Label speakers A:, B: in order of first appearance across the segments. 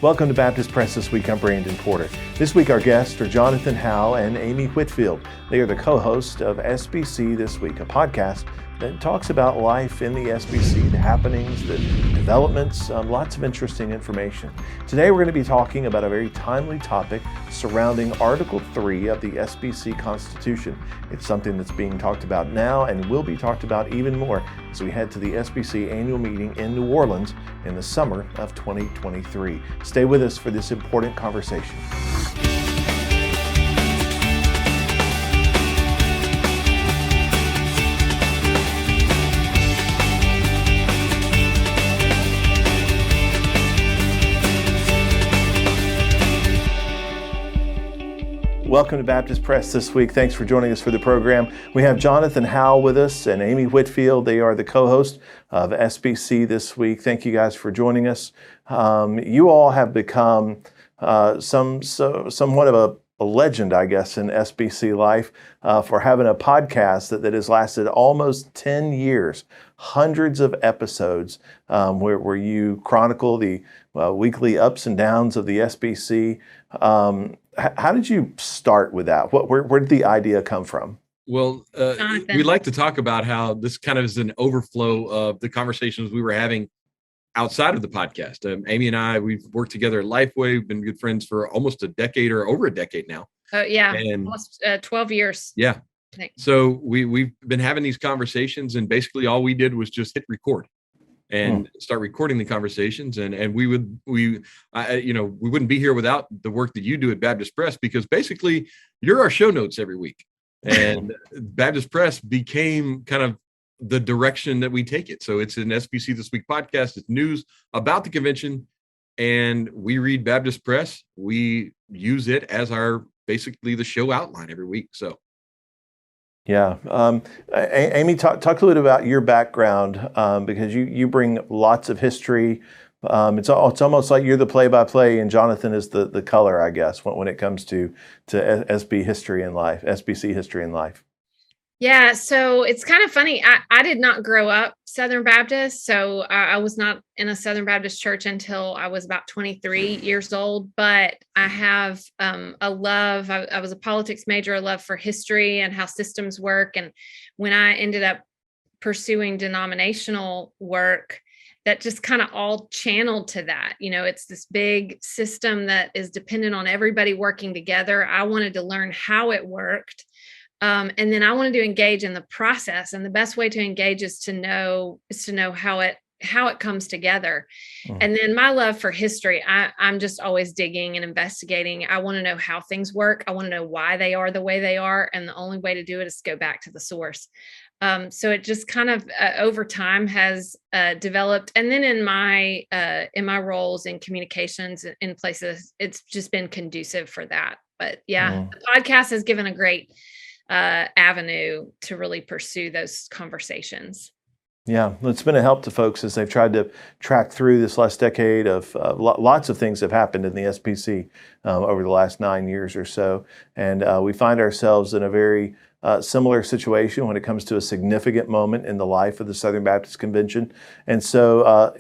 A: Welcome to Baptist Press This Week. I'm Brandon Porter. This week our guests are Jonathan Howe and Amy Whitfield. They are the co-hosts of SBC This Week, a podcast that talks about life in the SBC, the happenings, the developments, lots of interesting information. Today we're going to be talking about a very timely topic surrounding Article 3 of the SBC Constitution. It's something that's being talked about now and will be talked about even more as we head to the SBC annual meeting in New Orleans in the summer of 2023. Stay with us for this important conversation. Welcome to Baptist Press This Week. Thanks for joining us for the program. We have Jonathan Howe with us and Amy Whitfield. They are the co-hosts of SBC This Week. Thank you guys for joining us. You all have become somewhat of a legend, I guess, in SBC life for having a podcast that has lasted almost 10 years, hundreds of episodes where you chronicle the weekly ups and downs of the SBC. How did you start with that? Where did the idea come from?
B: Well, we like to talk about how this kind of is an overflow of the conversations we were having outside of the podcast. Amy and I, we've worked together at Lifeway. We've been good friends for almost a decade or over a decade now.
C: And almost 12 years.
B: Yeah. So we've been having these conversations, and basically all we did was just hit record and start recording the conversations. And we wouldn't be here without the work that you do at Baptist Press, because basically you're our show notes every week. And Baptist Press became kind of the direction that we take it. So it's an SBC This Week podcast. It's news about the convention, and we read Baptist Press. We use it as basically the show outline every week. So.
A: Yeah. Amy, talk a little bit about your background, because you bring lots of history. It's almost like you're the play-by-play and Jonathan is the color, I guess, when it comes to SBC history in life.
C: Yeah, so it's kind of funny. I did not grow up Southern Baptist, so I was not in a Southern Baptist church until I was about 23 years old. But I have a love. I was a politics major, a love for history and how systems work. And when I ended up pursuing denominational work, that just kind of all channeled to that. You know, it's this big system that is dependent on everybody working together. I wanted to learn how it worked. And then I wanted to engage in the process, and the best way to engage is to know how it comes together. And then my love for history, I'm just always digging and investigating. I want to know how things work. I want to know why they are the way they are. And the only way to do it is to go back to the source. So it just kind of over time has developed. And then in my roles in communications in places, it's just been conducive for that. But yeah, the podcast has given a great avenue to really pursue those conversations.
A: Yeah, it's been a help to folks as they've tried to track through this last decade of lots of things have happened in the SBC over the last 9 years or so. And we find ourselves in a very similar situation when it comes to a significant moment in the life of the Southern Baptist Convention. And so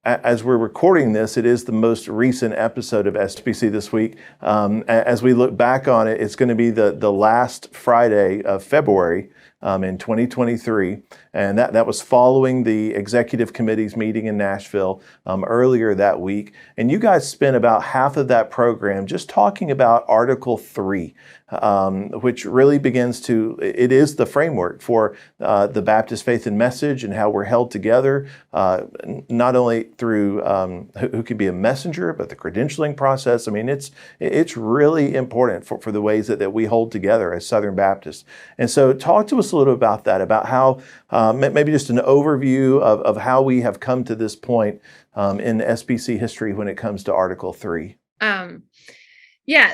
A: as we're recording this, it is the most recent episode of SBC This Week. As we look back on it, it's going to be the last Friday of February in 2023. And that was following the executive committee's meeting in Nashville earlier that week. And you guys spent about half of that program just talking about Article 3, which really it is the framework for the Baptist faith and message and how we're held together, not only through who can be a messenger, but the credentialing process. I mean, it's really important for the ways that we hold together as Southern Baptists. And so talk to us a little about that, about how maybe just an overview of how we have come to this point in SBC history when it comes to Article 3.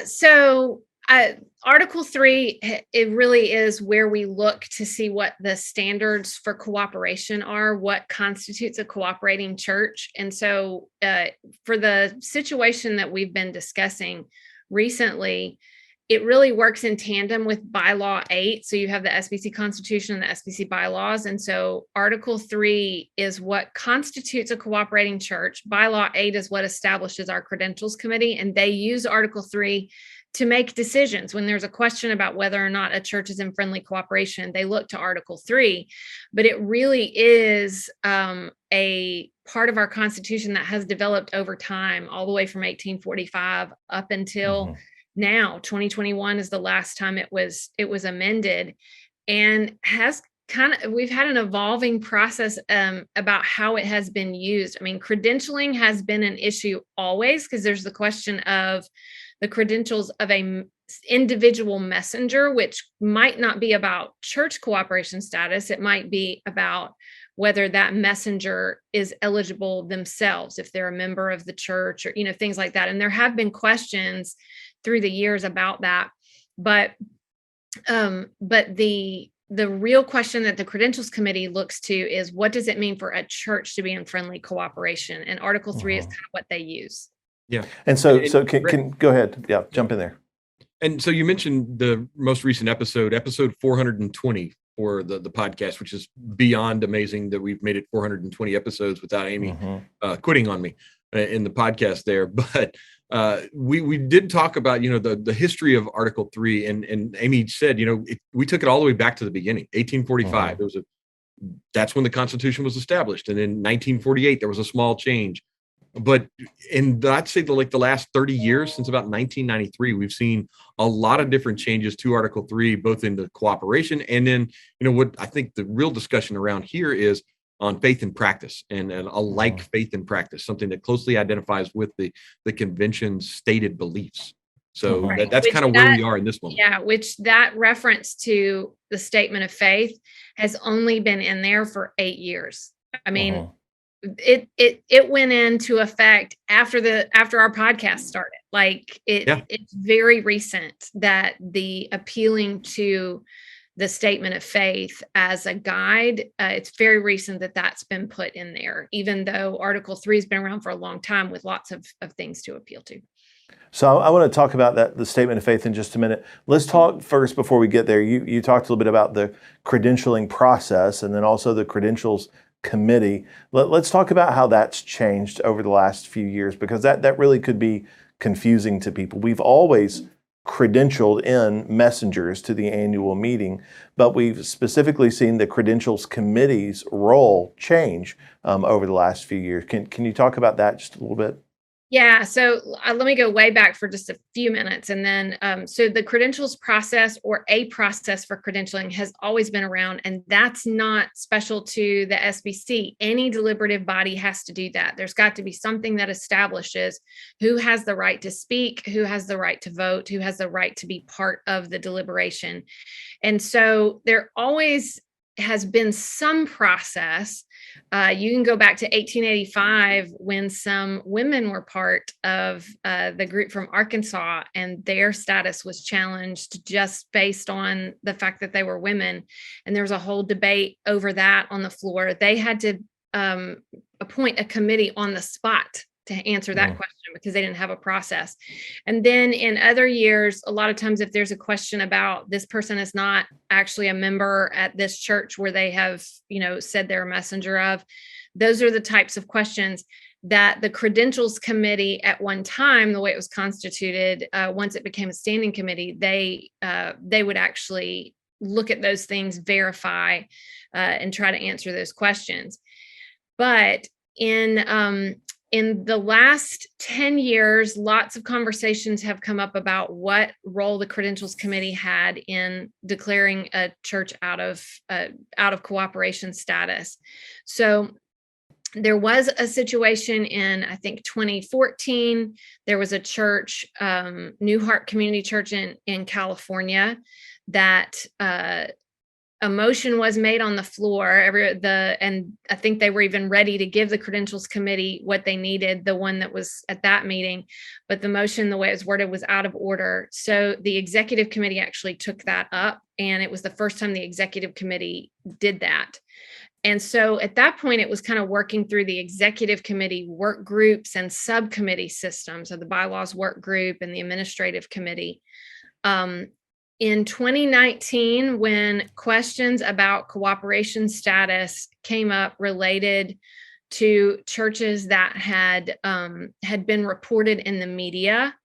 C: So Article 3, it really is where we look to see what the standards for cooperation are, what constitutes a cooperating church. And so for the situation that we've been discussing recently, it really works in tandem with bylaw 8. So you have the SBC Constitution and the SBC bylaws. And so Article 3 is what constitutes a cooperating church. Bylaw 8 is what establishes our credentials committee. And they use Article 3 to make decisions. When there's a question about whether or not a church is in friendly cooperation, they look to Article 3. But it really is a part of our Constitution that has developed over time, all the way from 1845 up until now. 2021 is the last time it was amended, and has we've had an evolving process about how it has been used. I mean, credentialing has been an issue always, because there's the question of the credentials of a individual messenger, which might not be about church cooperation status. It might be about whether that messenger is eligible themselves, if they're a member of the church, or, things like that. And there have been questions through the years about that. But the real question that the Credentials Committee looks to is, what does it mean for a church to be in friendly cooperation? And Article 3 is kind of what they use.
B: Yeah.
A: And so can go ahead. Yeah, jump in there.
B: And so you mentioned the most recent episode 420 for the podcast, which is beyond amazing that we've made it 420 episodes without Amy quitting on me in the podcast there. But we did talk about, the history of Article 3, and Amy said, we took it all the way back to the beginning, 1845. That's when the Constitution was established. And in 1948, there was a small change. But I'd say the last 30 years, since about 1993, we've seen a lot of different changes to Article 3, both in the cooperation and then, what I think the real discussion around here is on faith and practice, and alike faith and practice, something that closely identifies with the convention's stated beliefs. So that's kind of where we are in this moment.
C: Yeah, which that reference to the statement of faith has only been in there for 8 years. I mean, it went into effect after our podcast started. Like it's very recent that the appealing to the statement of faith as a guide, it's very recent that that's been put in there, even though Article 3 has been around for a long time with lots of things to appeal to.
A: So I want to talk about the statement of faith in just a minute. Let's talk first, before we get there. You talked a little bit about the credentialing process and then also the credentials committee. Let's talk about how that's changed over the last few years, because that really could be confusing to people. We've always credentialed in messengers to the annual meeting, but we've specifically seen the credentials committee's role change over the last few years. Can you talk about that just a little bit?
C: Yeah, so let me go way back for just a few minutes. And then, so the credentials process, or a process for credentialing, has always been around, and that's not special to the SBC. Any deliberative body has to do that. There's got to be something that establishes who has the right to speak, who has the right to vote, who has the right to be part of the deliberation. And so there always has been some process. You can go back to 1885 when some women were part of the group from Arkansas, and their status was challenged just based on the fact that they were women. And there was a whole debate over that on the floor. They had to appoint a committee on the spot to answer that question, because they didn't have a process. And then in other years, a lot of times, if there's a question about this person is not actually a member at this church where they have, said they're a messenger of, those are the types of questions that the credentials committee at one time, the way it was constituted, once it became a standing committee, they would actually look at those things, verify, and try to answer those questions. But in the last 10 years, lots of conversations have come up about what role the Credentials Committee had in declaring a church out of cooperation status. So there was a situation in, I think, 2014. There was a church, New Heart Community Church in California, that a motion was made on the floor, and I think they were even ready to give the Credentials Committee what they needed, the one that was at that meeting, but the motion, the way it was worded, was out of order. So the Executive Committee actually took that up, and it was the first time the Executive Committee did that. And so at that point, it was kind of working through the Executive Committee work groups and subcommittee systems of the bylaws work group and the Administrative Committee. In 2019, when questions about cooperation status came up related to churches that had been reported in the media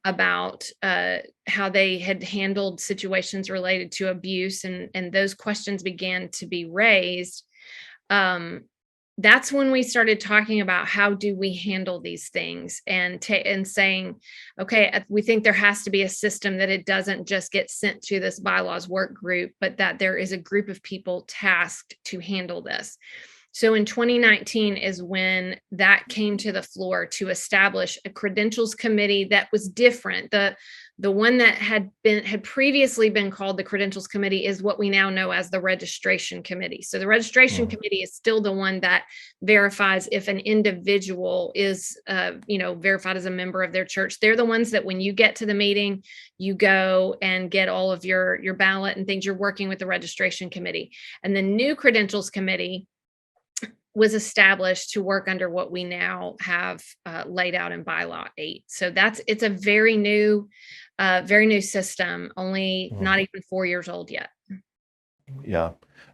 C: about how they had handled situations related to abuse, and those questions began to be raised, that's when we started talking about how do we handle these things, and saying, okay, we think there has to be a system that it doesn't just get sent to this bylaws work group, but that there is a group of people tasked to handle this. So in 2019 is when that came to the floor, to establish a credentials committee that was different. The one that had previously been called the credentials committee is what we now know as the registration committee. So the registration committee is still the one that verifies if an individual is verified as a member of their church. They're the ones that when you get to the meeting, you go and get all of your ballot and things. You're working with the registration committee. And the new credentials committee was established to work under what we now have laid out in bylaw 8. So it's a very new system, only not even 4 years old yet.
A: Yeah.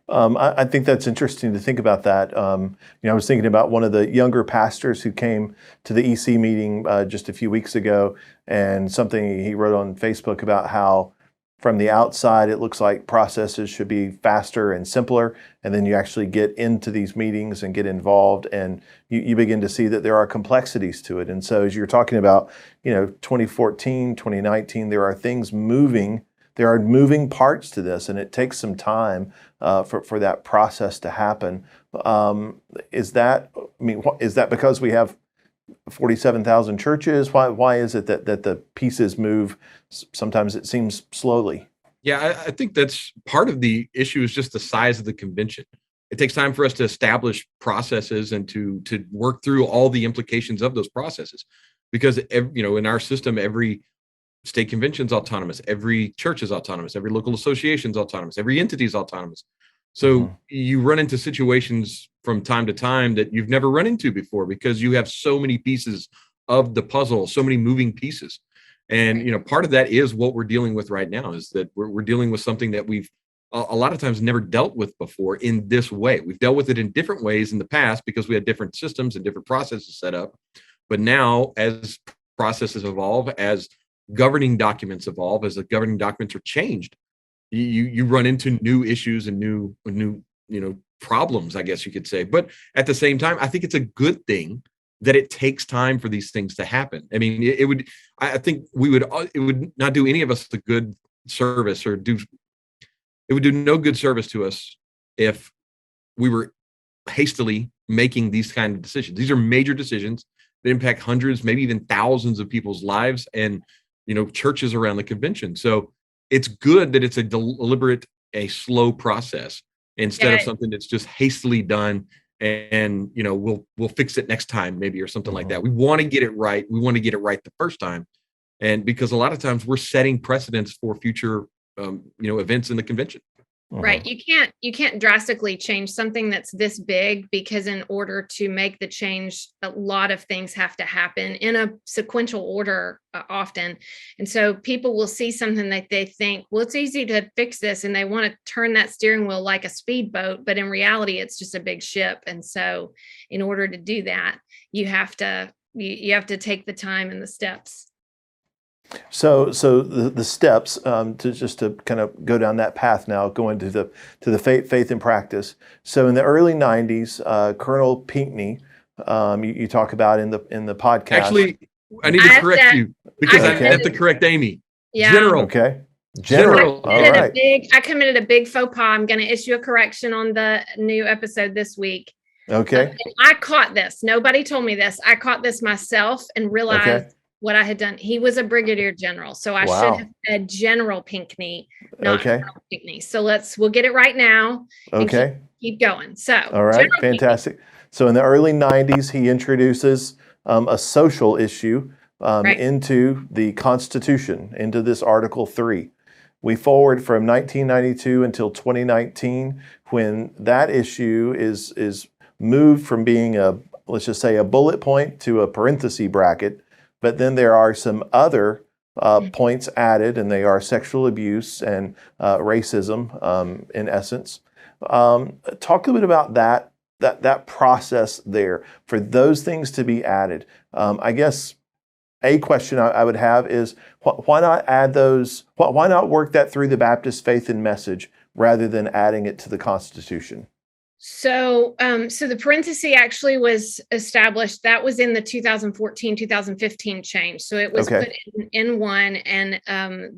A: I think that's interesting to think about that. I was thinking about one of the younger pastors who came to the EC meeting just a few weeks ago, and something he wrote on Facebook about how from the outside, it looks like processes should be faster and simpler. And then you actually get into these meetings and get involved, and you begin to see that there are complexities to it. And so as you're talking about, 2014, 2019, there are things moving. There are moving parts to this, and it takes some time for that process to happen. Is that because we have 47,000 churches? Why is it that the pieces move? Sometimes it seems slowly.
B: Yeah, I think that's part of the issue, is just the size of the convention. It takes time for us to establish processes and to work through all the implications of those processes, because in our system, every state convention is autonomous, every church is autonomous, every local association is autonomous, every entity is autonomous. So you run into situations from time to time that you've never run into before, because you have so many pieces of the puzzle, so many moving pieces. And, part of that is what we're dealing with right now, is that we're dealing with something that we've a lot of times never dealt with before in this way. We've dealt with it in different ways in the past because we had different systems and different processes set up. But now, as processes evolve, as governing documents evolve, as the governing documents are changed, you run into new issues and new problems, I guess you could say. But at the same time, I think it's a good thing that it takes time for these things to happen. I mean, it would not do any of us a good service, it would do no good service to us if we were hastily making these kind of decisions. These are major decisions that impact hundreds, maybe even thousands of people's lives and, churches around the convention. So it's good that it's a deliberate, a slow process, instead of something that's just hastily done and we'll fix it next time, maybe, or something like that. We want to get it right. We want to get it right the first time. And because a lot of times we're setting precedents for future events in the convention.
C: Right. You can't drastically change something that's this big, because in order to make the change, a lot of things have to happen in a sequential order often. And so people will see something that they think, well, it's easy to fix this, and they want to turn that steering wheel like a speedboat, but in reality, it's just a big ship. And so in order to do that, you have to take the time and the steps.
A: So the steps to kind of go down that path now, going to the faith and practice. So in the early 90s, Colonel Pinckney, you talk about in the podcast.
B: Actually, I need to correct you, because I meant to correct Amy.
C: Yeah.
B: General.
A: Okay. General. All right.
C: I committed a big faux pas. I'm going to issue a correction on the new episode this week.
A: Okay.
C: I caught this. Nobody told me this. I caught this myself and realized what I had done. He was a brigadier general, so I should have said General Pinckney, not Colonel Pinckney. So we'll get it right now.
A: Okay.
C: Keep going. So,
A: all right, General fantastic. Pinckney. So in the early 90s, he introduces a social issue into the Constitution, into this Article 3. We forward from 1992 until 2019, when that issue is moved from being let's just say a bullet point to a parenthesis bracket. But then there are some other points added, and they are sexual abuse and racism, in essence. Talk a little bit about that process there for those things to be added. I guess a question I would have is why not add those? Why not work that through the Baptist Faith and Message rather than adding it to the Constitution?
C: So, so the parenthesis actually was established. That was in the 2014-2015 change. So it was put in one, and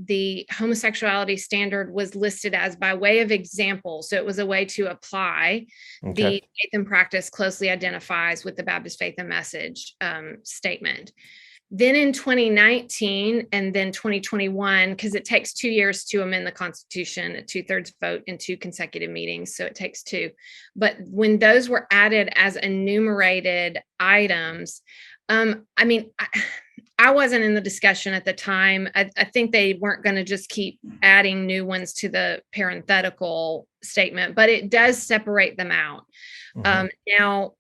C: the homosexuality standard was listed as by way of example. So it was a way to apply the faith and practice closely identifies with the Baptist Faith and Message statement. Then in 2019 and then 2021, because it takes 2 years to amend the Constitution, a 2/3 vote in 2 consecutive meetings, so it takes 2. But when those were added as enumerated items, I mean, I wasn't in the discussion at the time. I think they weren't going to just keep adding new ones to the parenthetical statement, but it does separate them out. Now,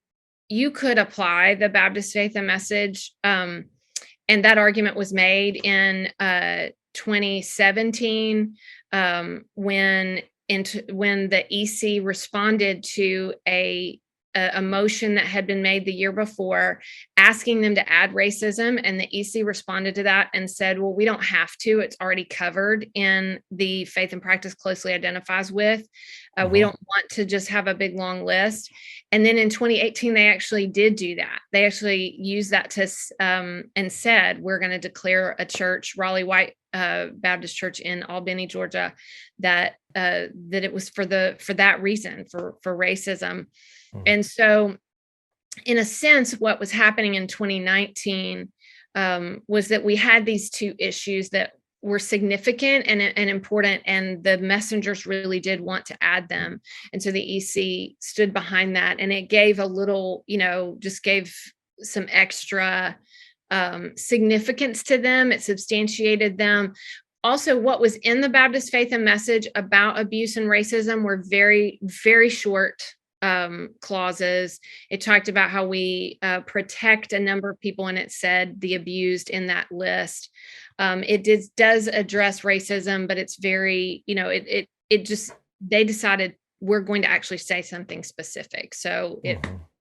C: you could apply the Baptist Faith and Message, and that argument was made in 2017 when the EC responded to a motion that had been made the year before asking them to add racism. And the EC responded to that and said, well, we don't have to. It's already covered in the faith and practice closely identifies with. We don't want to just have a big long list. And then in 2018, they actually did do that. They actually used that to and said, we're going to declare a church, Raleigh White Baptist Church in Albany, Georgia, that it was for that reason, for racism. And so, in a sense, what was happening in 2019 was that we had these two issues that were significant and important, and the messengers really did want to add them. And so the EC stood behind that, and it gave a little, just gave some extra significance to them. It substantiated them. Also, what was in the Baptist Faith and Message about abuse and racism were very, very short clauses. It talked about how we protect a number of people, and it said the abused in that list. It does address racism, but it's very, they decided we're going to actually say something specific. So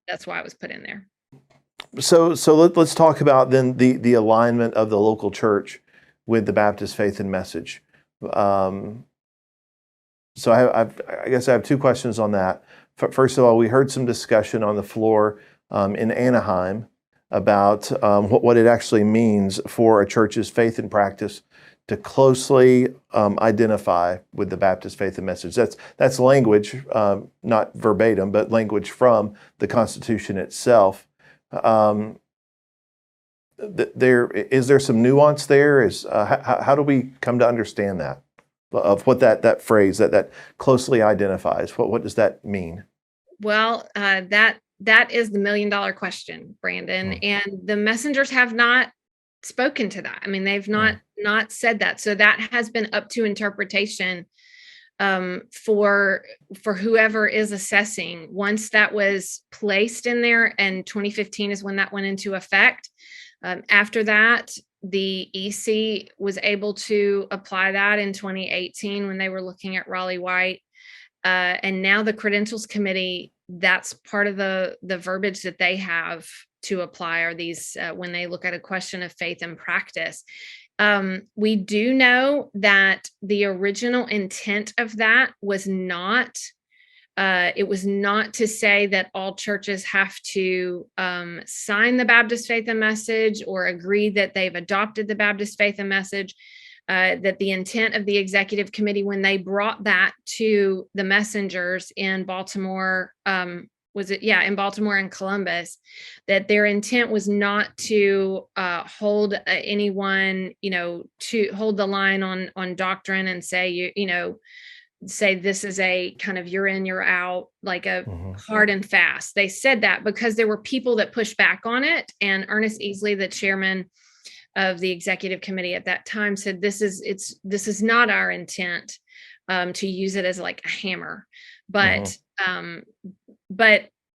C: that's why it was put in there.
A: So let's talk about then the alignment of the local church with the Baptist Faith and Message. So I guess I have 2 questions on that. First of all, we heard some discussion on the floor in Anaheim about what it actually means for a church's faith and practice to closely identify with the Baptist Faith and Message. That's language, not verbatim, but language from the Constitution itself. Is there some nuance there? How do we come to understand that? Of what that phrase that closely identifies, what does that mean?
C: Well, that is the $1 million question, Brandon, and the messengers have not spoken to that. I mean, they've not said that, so that has been up to interpretation for whoever is assessing. Once that was placed in there, and 2015 is when that went into effect. After that, the EC was able to apply that in 2018 when they were looking at Raleigh White. And now the Credentials Committee, that's part of the verbiage that they have to apply are these, when they look at a question of faith and practice. We do know that the original intent of that was not, it was not to say that all churches have to sign the Baptist Faith and Message or agree that they've adopted the Baptist Faith and Message. That the intent of the executive committee, when they brought that to the messengers in Baltimore, in Baltimore and Columbus, that their intent was not to hold anyone, to hold the line on doctrine and say, say this is a kind of you're in, you're out, like a hard and fast. They said that because there were people that pushed back on it, and Ernest Easley, the chairman of the executive committee at that time, said this is not our intent to use it as like a hammer, but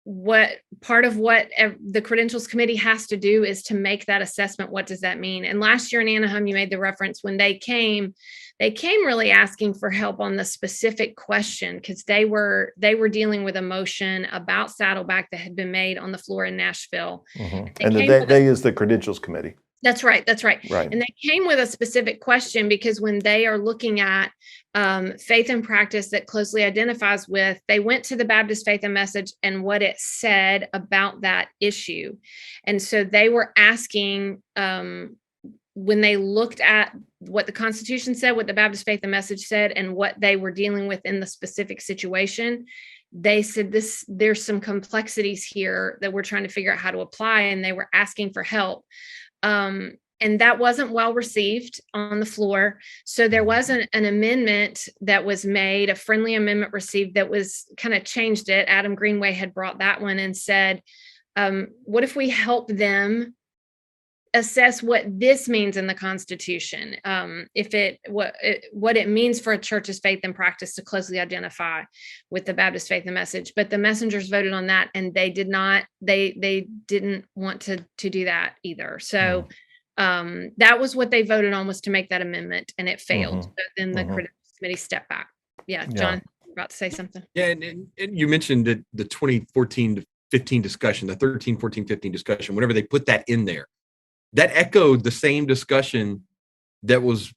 C: what part of what the credentials committee has to do is to make that assessment. What does that mean? And last year in Anaheim, you made the reference when they came really asking for help on the specific question, because they were dealing with a motion about Saddleback that had been made on the floor in Nashville.
A: And they is the credentials committee.
C: That's right.
A: Right.
C: And they came with a specific question because when they are looking at faith and practice that closely identifies with, they went to the Baptist Faith and Message and what it said about that issue. And so they were asking, when they looked at what the Constitution said, what the Baptist Faith and Message said, and what they were dealing with in the specific situation, they said there's some complexities here that we're trying to figure out how to apply, and they were asking for help. And that wasn't well received on the floor. So there was an amendment that was made, a friendly amendment received that was kind of changed it. Adam Greenway had brought that one and said, what if we help them assess what this means in the Constitution? What it means for a church's faith and practice to closely identify with the Baptist Faith and Message. But the messengers voted on that, and they didn't want to do that either. So that was what they voted on, was to make that amendment, and it failed. So then the credentials committee stepped back. Yeah, John, you're about to say something.
B: Yeah, and you mentioned that the 2014 to 15 discussion, the 13, 14, 15 discussion, whenever they put that in there, that echoed the same discussion that was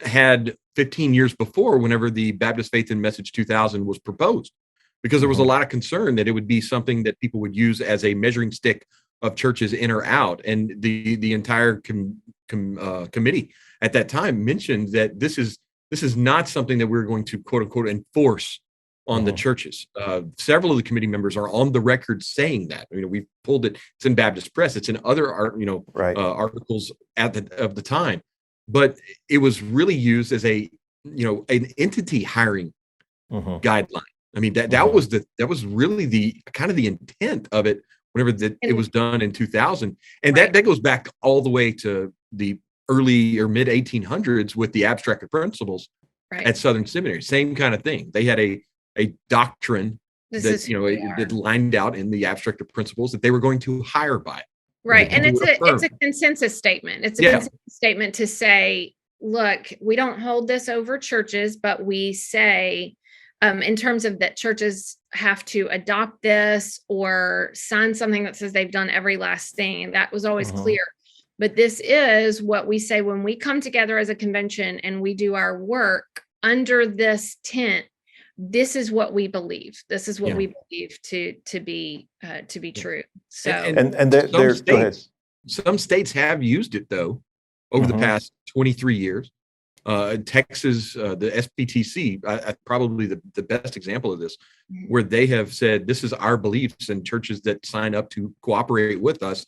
B: had 15 years before, whenever the Baptist Faith and Message 2000 was proposed, because there was a lot of concern that it would be something that people would use as a measuring stick of churches in or out. And the entire committee at that time mentioned that this is not something that we're going to quote unquote enforce on the churches. Several of the committee members are on the record saying that. We've pulled it. It's in Baptist Press. It's in other articles of the time. But it was really used as an entity hiring guideline. I mean, that was really the kind of the intent of it whenever it was done in 2000. And that goes back all the way to the early or mid 1800s with the abstracted principles at Southern Seminary. Same kind of thing. They had a doctrine that lined out in the abstracted principles that they were going to hire by.
C: Right. And it's a consensus statement. It's a consensus statement to say, look, we don't hold this over churches, but we say, in terms of that churches have to adopt this or sign something that says they've done every last thing. And that was always clear. But this is what we say when we come together as a convention and we do our work under this tent. This is what we believe. This is what we believe to be true. So and
B: some states have used it though over the past 23 years. Texas, the SBTC, probably the best example of this, where they have said this is our beliefs, and churches that sign up to cooperate with us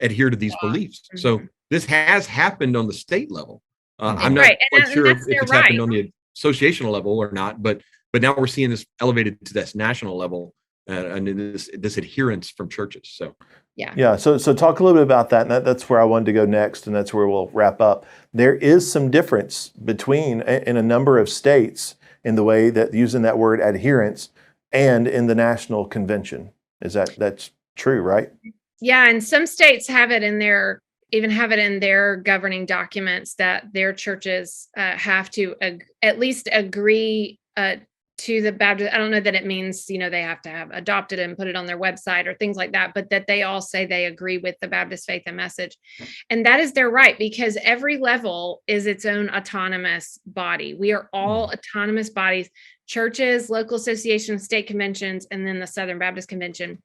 B: adhere to these beliefs. So this has happened on the state level. I'm not quite sure if it's happened on the associational level or not, but now we're seeing this elevated to this national level, and this adherence from churches. So
A: So talk a little bit about that, and that's where I wanted to go next, and that's where we'll wrap up. There is some difference between in a number of states in the way that using that word adherence and in the national convention. That's true, right?
C: Yeah, and some states have it in their governing documents that their churches have to at least agree to the Baptist. I don't know that it means, they have to have adopted it and put it on their website or things like that, but that they all say they agree with the Baptist Faith and Message. And that is their right, because every level is its own autonomous body. We are all autonomous bodies, churches, local associations, state conventions, and then the Southern Baptist Convention,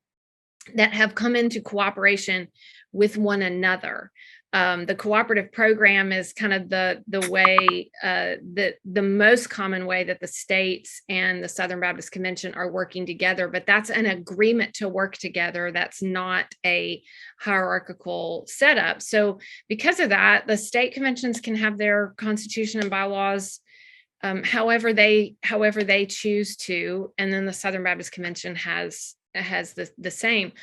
C: that have come into cooperation with one another. The cooperative program is kind of the way, the most common way that the states and the Southern Baptist Convention are working together, but that's an agreement to work together. That's not a hierarchical setup. So because of that, the state conventions can have their constitution and bylaws however they choose to, and then the Southern Baptist Convention has the same.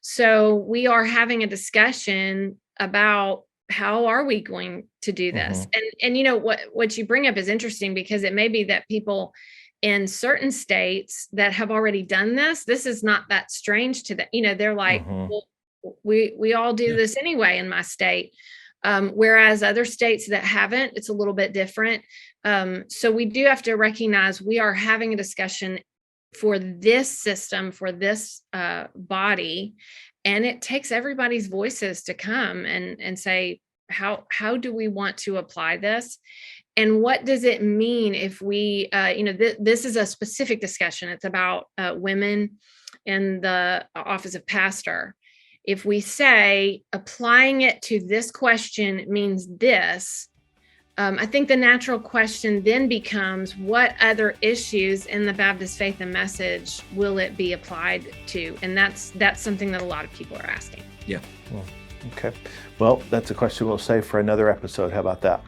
C: So we are having a discussion about how are we going to do this? And what you bring up is interesting, because it may be that people in certain states that have already done this is not that strange to them. They're like, well, we all do this anyway in my state. Whereas other states that haven't, it's a little bit different. So we do have to recognize we are having a discussion for this system, for this body, and it takes everybody's voices to come and say, how do we want to apply this? And what does it mean if we, this is a specific discussion. It's about women in the office of pastor. If we say applying it to this question means this, I think the natural question then becomes, what other issues in the Baptist faith and message will it be applied to? And that's something that a lot of people are asking.
B: Yeah.
A: Okay. Well, that's a question we'll save for another episode. How about that?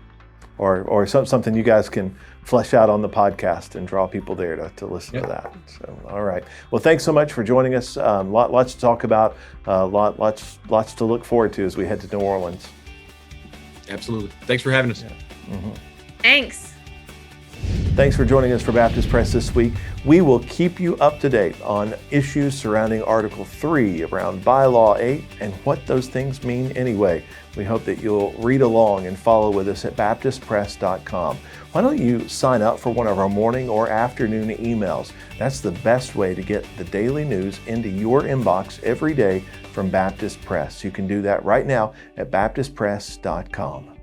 A: Or something you guys can flesh out on the podcast and draw people there to listen to that. So, all right. Well, thanks so much for joining us. Lots to talk about, lots to look forward to as we head to New Orleans.
B: Absolutely. Thanks for having us.
A: Yeah. Mm-hmm.
C: Thanks.
A: Thanks for joining us for Baptist Press this week. We will keep you up to date on issues surrounding Article 3, around Bylaw 8, and what those things mean anyway. We hope that you'll read along and follow with us at baptistpress.com. Why don't you sign up for one of our morning or afternoon emails? That's the best way to get the daily news into your inbox every day from Baptist Press. You can do that right now at baptistpress.com.